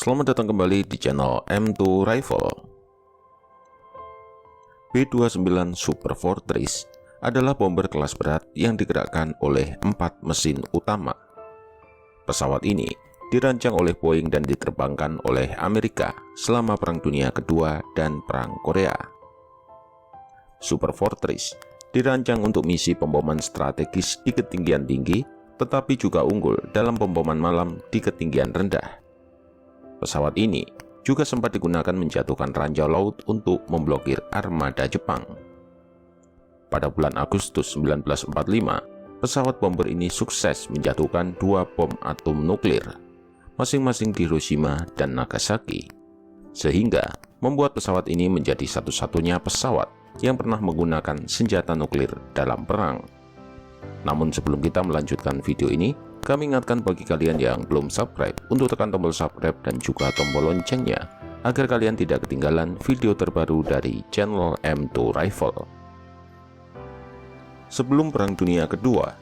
Selamat datang kembali di channel M2 Rifle. B-29 Super Fortress adalah bomber kelas berat yang digerakkan oleh 4 mesin utama. Pesawat ini dirancang oleh Boeing dan diterbangkan oleh Amerika selama Perang Dunia Kedua dan Perang Korea. Super Fortress dirancang untuk misi pemboman strategis di ketinggian tinggi, tetapi juga unggul dalam pemboman malam di ketinggian rendah. Pesawat ini juga sempat digunakan menjatuhkan ranjau laut untuk memblokir armada Jepang. Pada bulan Agustus 1945, pesawat bomber ini sukses menjatuhkan 2 bom atom nuklir, masing-masing di Hiroshima dan Nagasaki, sehingga membuat pesawat ini menjadi satu-satunya pesawat yang pernah menggunakan senjata nuklir dalam perang. Namun sebelum kita melanjutkan video ini, kami ingatkan bagi kalian yang belum subscribe untuk tekan tombol subscribe dan juga tombol loncengnya agar kalian tidak ketinggalan video terbaru dari channel M2 Rifle. Sebelum Perang Dunia Kedua,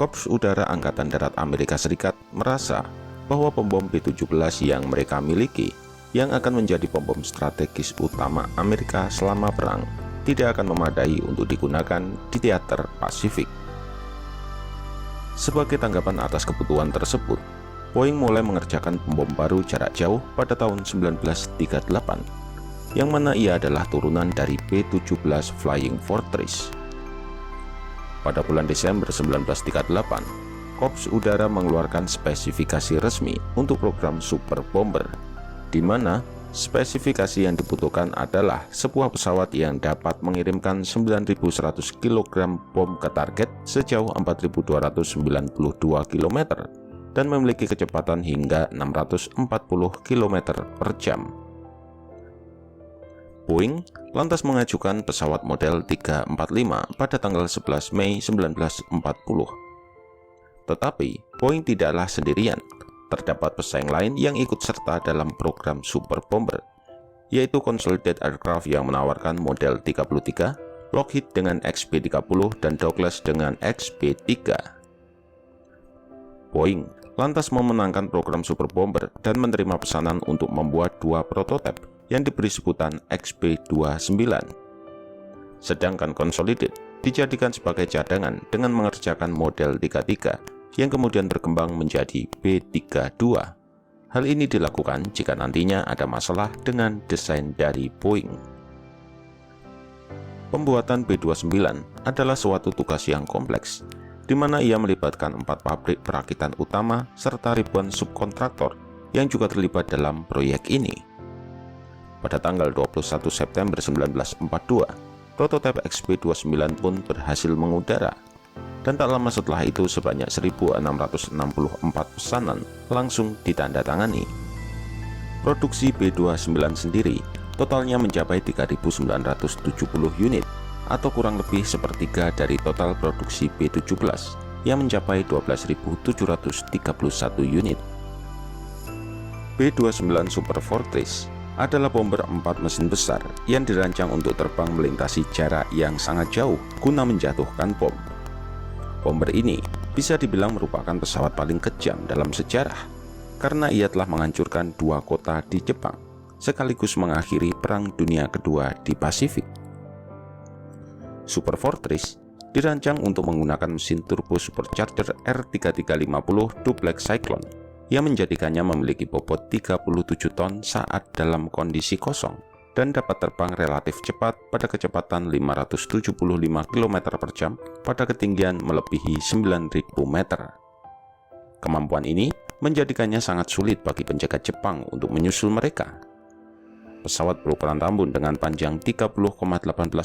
Korps Udara Angkatan Darat Amerika Serikat merasa bahwa pembom B-17 yang mereka miliki, yang akan menjadi pembom strategis utama Amerika selama perang, tidak akan memadai untuk digunakan di teater Pasifik. Sebagai tanggapan atas kebutuhan tersebut, Boeing mulai mengerjakan pembom baru jarak jauh pada tahun 1938, yang mana ia adalah turunan dari B-17 Flying Fortress. Pada bulan Desember 1938, Korps Udara mengeluarkan spesifikasi resmi untuk program Super Bomber, di mana spesifikasi yang dibutuhkan adalah sebuah pesawat yang dapat mengirimkan 9.100 kg bom ke target sejauh 4.292 km dan memiliki kecepatan hingga 640 km per jam. Boeing lantas mengajukan pesawat model 345 pada tanggal 11 Mei 1940. Tetapi Boeing tidaklah sendirian. Terdapat pesaing lain yang ikut serta dalam program Super Bomber, yaitu Consolidated Aircraft yang menawarkan model 33, Lockheed dengan XB-30, dan Douglas dengan XB-3. Boeing lantas memenangkan program Super Bomber dan menerima pesanan untuk membuat 2 prototipe yang diberi sebutan XB-29. Sedangkan Consolidated dijadikan sebagai cadangan dengan mengerjakan model 33 yang kemudian berkembang menjadi B-32. Hal ini dilakukan jika nantinya ada masalah dengan desain dari Boeing. Pembuatan B-29 adalah suatu tugas yang kompleks, di mana ia melibatkan 4 pabrik perakitan utama serta ribuan subkontraktor yang juga terlibat dalam proyek ini. Pada tanggal 21 September 1942, prototipe XB-29 pun berhasil mengudara. Dan tak lama setelah itu sebanyak 1.664 pesanan langsung ditandatangani. Produksi B-29 sendiri totalnya mencapai 3.970 unit atau kurang lebih sepertiga dari total produksi B-17 yang mencapai 12.731 unit. B-29 Super Fortress adalah bomber 4 mesin besar yang dirancang untuk terbang melintasi jarak yang sangat jauh guna menjatuhkan bom. Bomber ini bisa dibilang merupakan pesawat paling kejam dalam sejarah karena ia telah menghancurkan 2 kota di Jepang sekaligus mengakhiri Perang Dunia Kedua di Pasifik. Super Fortress dirancang untuk menggunakan mesin turbo supercharger R3350 duplex Cyclone yang menjadikannya memiliki bobot 37 ton saat dalam kondisi kosong dan dapat terbang relatif cepat pada kecepatan 575 km per jam pada ketinggian melebihi 9.000 meter. Kemampuan ini menjadikannya sangat sulit bagi penjaga Jepang untuk menyusul mereka. Pesawat berukuran tambun dengan panjang 30,18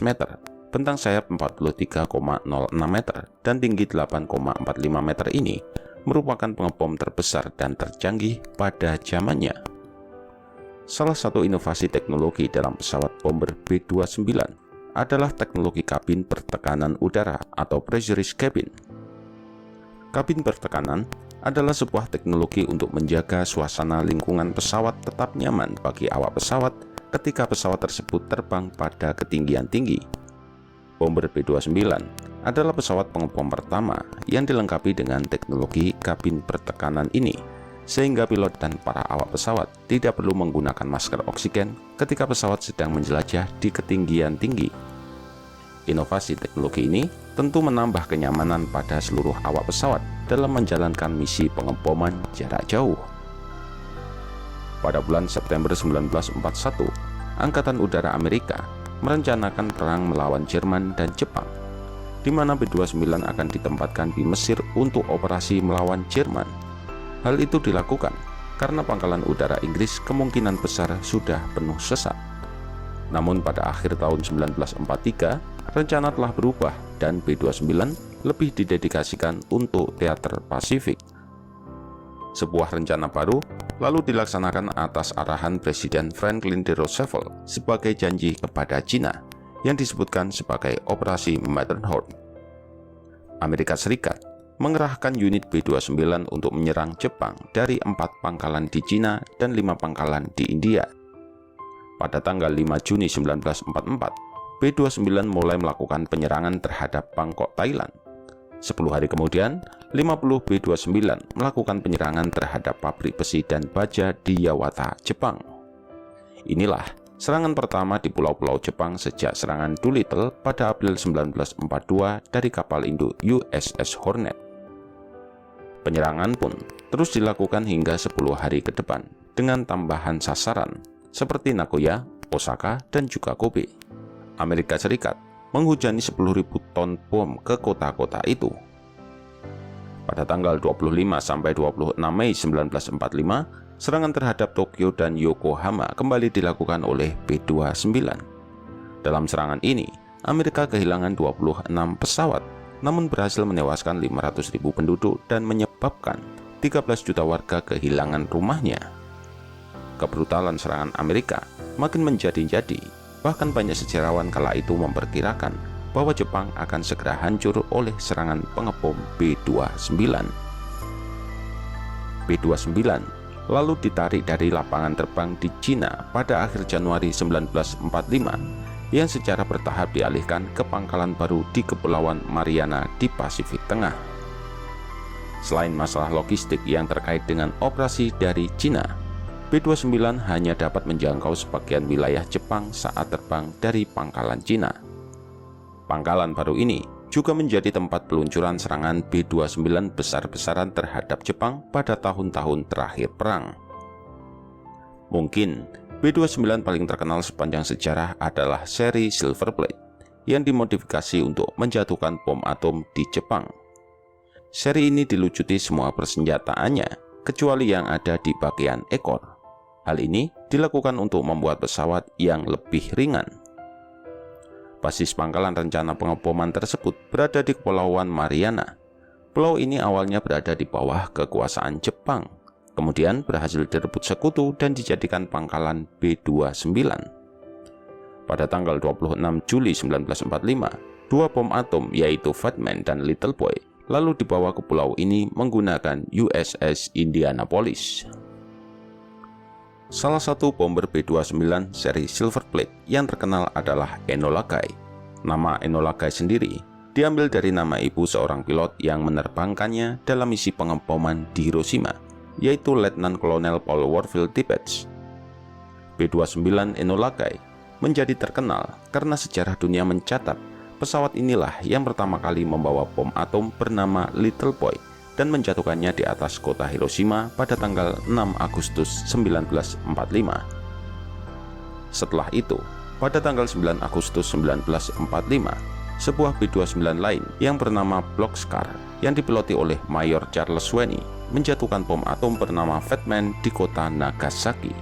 meter, bentang sayap 43,06 meter, dan tinggi 8,45 meter ini merupakan pengebom terbesar dan tercanggih pada zamannya. Salah satu inovasi teknologi dalam pesawat bomber B-29 adalah teknologi kabin bertekanan udara atau pressurized cabin. Kabin bertekanan adalah sebuah teknologi untuk menjaga suasana lingkungan pesawat tetap nyaman bagi awak pesawat ketika pesawat tersebut terbang pada ketinggian tinggi. Bomber B-29 adalah pesawat pengebom pertama yang dilengkapi dengan teknologi kabin bertekanan ini, sehingga pilot dan para awak pesawat tidak perlu menggunakan masker oksigen ketika pesawat sedang menjelajah di ketinggian tinggi. Inovasi teknologi ini tentu menambah kenyamanan pada seluruh awak pesawat dalam menjalankan misi pengeboman jarak jauh. Pada bulan September 1941, Angkatan Udara Amerika merencanakan perang melawan Jerman dan Jepang, di mana B-29 akan ditempatkan di Mesir untuk operasi melawan Jerman. Hal itu dilakukan karena pangkalan udara Inggris kemungkinan besar sudah penuh sesak. Namun pada akhir tahun 1943, rencana telah berubah dan B-29 lebih didedikasikan untuk teater Pasifik. Sebuah rencana baru lalu dilaksanakan atas arahan Presiden Franklin D. Roosevelt sebagai janji kepada Cina yang disebutkan sebagai Operasi Matterhorn. Amerika Serikat mengerahkan unit B-29 untuk menyerang Jepang dari 4 pangkalan di Cina dan 5 pangkalan di India. Pada tanggal 5 Juni 1944, B-29 mulai melakukan penyerangan terhadap Bangkok, Thailand. 10 hari kemudian, 50 B-29 melakukan penyerangan terhadap pabrik besi dan baja di Yawata, Jepang. Inilah serangan pertama di pulau-pulau Jepang sejak serangan Doolittle pada April 1942 dari kapal induk USS Hornet. Penyerangan pun terus dilakukan hingga 10 hari ke depan dengan tambahan sasaran seperti Nagoya, Osaka, dan juga Kobe. Amerika Serikat menghujani 10.000 ton bom ke kota-kota itu. Pada tanggal 25 sampai 26 Mei 1945, serangan terhadap Tokyo dan Yokohama kembali dilakukan oleh B-29. Dalam serangan ini, Amerika kehilangan 26 pesawat, namun berhasil menewaskan 500.000 penduduk dan menyebabkan 13 juta warga kehilangan rumahnya. Kebrutalan serangan Amerika makin menjadi-jadi. Bahkan banyak sejarawan kala itu memperkirakan bahwa Jepang akan segera hancur oleh serangan pengebom B-29. B-29 lalu ditarik dari lapangan terbang di Cina pada akhir Januari 1945 yang secara bertahap dialihkan ke pangkalan baru di Kepulauan Mariana di Pasifik Tengah. Selain masalah logistik yang terkait dengan operasi dari Cina, B-29 hanya dapat menjangkau sebagian wilayah Jepang saat terbang dari pangkalan Cina. Pangkalan baru ini juga menjadi tempat peluncuran serangan B-29 besar-besaran terhadap Jepang pada tahun-tahun terakhir perang. Mungkin B-29 paling terkenal sepanjang sejarah adalah seri Silver Plate yang dimodifikasi untuk menjatuhkan bom atom di Jepang. Seri ini dilucuti semua persenjataannya kecuali yang ada di bagian ekor. Hal ini dilakukan untuk membuat pesawat yang lebih ringan. Basis pangkalan rencana pengeboman tersebut berada di Kepulauan Mariana. Pulau ini awalnya berada di bawah kekuasaan Jepang, kemudian berhasil direbut sekutu dan dijadikan pangkalan B-29. Pada tanggal 26 Juli 1945, 2 bom atom yaitu Fat Man dan Little Boy lalu dibawa ke pulau ini menggunakan USS Indianapolis. Salah satu bomber B-29 seri Silver Plate yang terkenal adalah Enola Gay. Nama Enola Gay sendiri diambil dari nama ibu seorang pilot yang menerbangkannya dalam misi pengeboman di Hiroshima, yaitu Letnan Kolonel Paul Warfield Tippett. B-29 Enola Gay menjadi terkenal karena sejarah dunia mencatat pesawat inilah yang pertama kali membawa bom atom bernama Little Boy dan menjatuhkannya di atas kota Hiroshima pada tanggal 6 Agustus 1945. Setelah itu, pada tanggal 9 Agustus 1945, sebuah B-29 lain yang bernama Blockscar yang dipiloti oleh Mayor Charles Sweeney menjatuhkan bom atom bernama Fat Man di kota Nagasaki.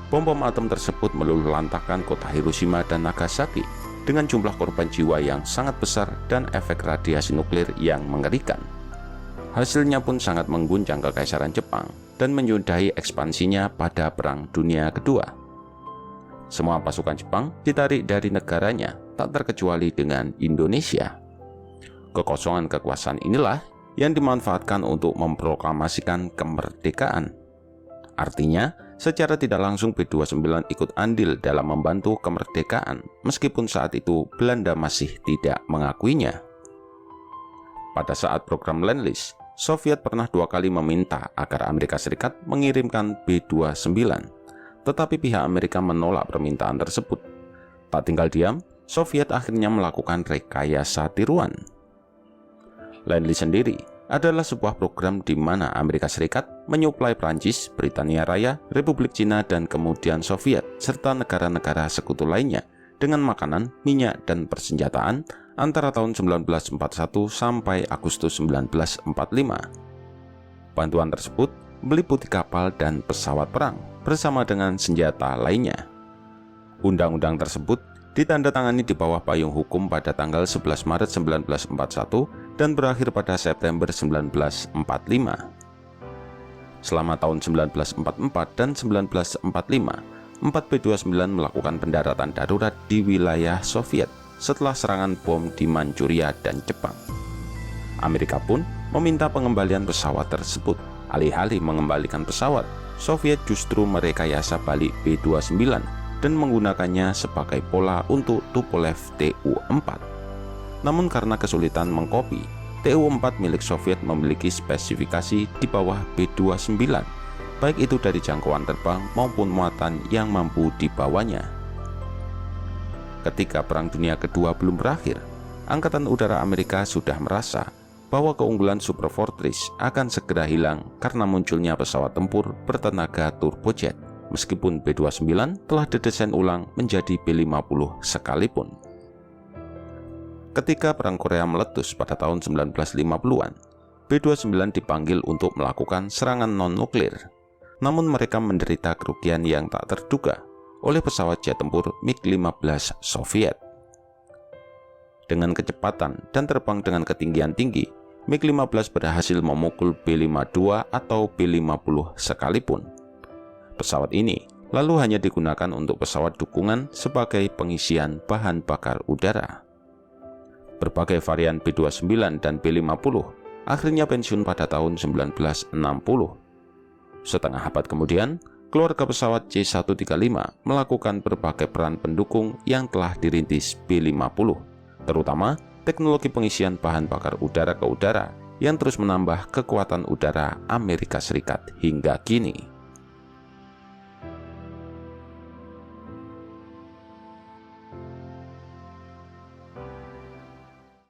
Bom-bom atom tersebut meluluhlantahkan kota Hiroshima dan Nagasaki dengan jumlah korban jiwa yang sangat besar dan efek radiasi nuklir yang mengerikan. Hasilnya pun sangat mengguncang kekaisaran Jepang dan menyudahi ekspansinya pada Perang Dunia Kedua. Semua pasukan Jepang ditarik dari negaranya, tak terkecuali dengan Indonesia. Kekosongan kekuasaan inilah yang dimanfaatkan untuk memproklamasikan kemerdekaan. Artinya, secara tidak langsung B-29 ikut andil dalam membantu kemerdekaan, meskipun saat itu Belanda masih tidak mengakuinya. Pada saat program Lend-Lease, Soviet pernah 2 kali meminta agar Amerika Serikat mengirimkan B-29, tetapi pihak Amerika menolak permintaan tersebut. Tak tinggal diam, Soviet akhirnya melakukan rekayasa tiruan. Land-Lee sendiri adalah sebuah program di mana Amerika Serikat menyuplai Prancis, Britania Raya, Republik Cina, dan kemudian Soviet, serta negara-negara sekutu lainnya dengan makanan, minyak, dan persenjataan antara tahun 1941 sampai Agustus 1945. Bantuan tersebut meliputi kapal dan pesawat perang bersama dengan senjata lainnya. Undang-undang tersebut ditandatangani di bawah payung hukum pada tanggal 11 Maret 1941 dan berakhir pada September 1945. Selama tahun 1944 dan 1945, 4B-29 melakukan pendaratan darurat di wilayah Soviet setelah serangan bom di Manchuria dan Jepang. Amerika pun meminta pengembalian pesawat tersebut. Alih-alih mengembalikan pesawat, Soviet justru merekayasa balik B-29 dan menggunakannya sebagai pola untuk Tupolev Tu-4. Namun karena kesulitan mengkopi, Tu-4 milik Soviet memiliki spesifikasi di bawah B-29, baik itu dari jangkauan terbang maupun muatan yang mampu dibawanya. Ketika Perang Dunia Kedua belum berakhir, Angkatan Udara Amerika sudah merasa bahwa keunggulan Super Fortress akan segera hilang karena munculnya pesawat tempur bertenaga turbojet, meskipun B-29 telah didesain ulang menjadi B-50 sekalipun. Ketika Perang Korea meletus pada tahun 1950-an, B-29 dipanggil untuk melakukan serangan non-nuklir. Namun mereka menderita kerugian yang tak terduga oleh pesawat jet tempur MiG-15 Soviet. Dengan kecepatan dan terbang dengan ketinggian tinggi, MiG-15 berhasil memukul B-52 atau B-50 sekalipun. Pesawat ini lalu hanya digunakan untuk pesawat dukungan sebagai pengisian bahan bakar udara. Berbagai varian B-29 dan B-50 akhirnya pensiun pada tahun 1960. Setengah abad kemudian, keluarga pesawat C-135 melakukan berbagai peran pendukung yang telah dirintis B-50, terutama teknologi pengisian bahan bakar udara ke udara yang terus menambah kekuatan udara Amerika Serikat hingga kini.